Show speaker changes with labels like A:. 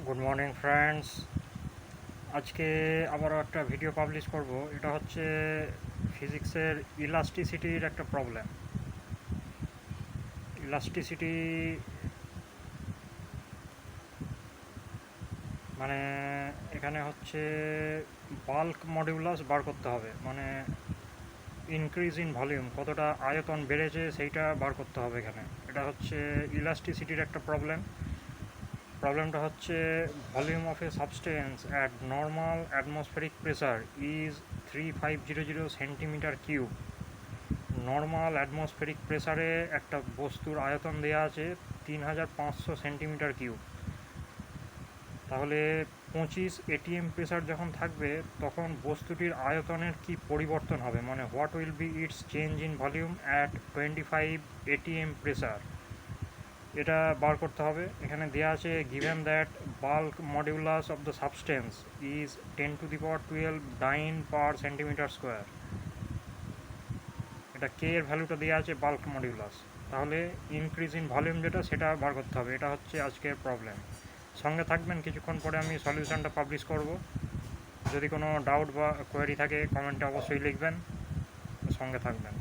A: Good morning friends. আজকে আবারও একটা ভিডিও পাবলিশ করব। এটা হচ্ছে ফিজিক্সের ইলাস্টিসিটির একটা প্রবলেম। ইলাস্টিসিটি মানে এখানে হচ্ছে বাল্ক মডিউলাস বার করতে হবে, মানে ইনক্রিজ ইন ভলিউম, কতটা আয়তন বেড়েছে সেইটা বার করতে হবে এখানে। এটা হচ্ছে ইলাস্টিসিটির একটা প্রবলেম। প্রবলেমটা হচ্ছে volume of A substance at normal atmospheric pressure is 3500 centimetre cube. Normal atmospheric প্রেসারে একটা বস্তুর আয়তন দেওয়া আছে 3500 সেন্টিমিটার কিউব। তাহলে 25 এটিএম প্রেসার যখন থাকবে তখন বস্তুটির আয়তনের কি পরিবর্তন হবে, মানে what will be its change in volume at 25 ATM pressure, এটা বার করতে হবে। এখানে দেওয়া আছে given that bulk modulus of the substance is 10^12 dyne per centimetre square. এটা কে এর ভ্যালুটা দেওয়া আছে বাল্ক মডিউলাস। তাহলে ইনক্রিজ ইন ভলিউম যেটা সেটা বার করতে হবে। এটা হচ্ছে আজকের প্রবলেম। সঙ্গে থাকবেন, কিছুক্ষণ পরে আমি সলিউশনটা পাবলিশ করব। যদি কোনো ডাউট বা কোয়েরি থাকে কমেন্টে অবশ্যই লিখবেন, সঙ্গে থাকবেন।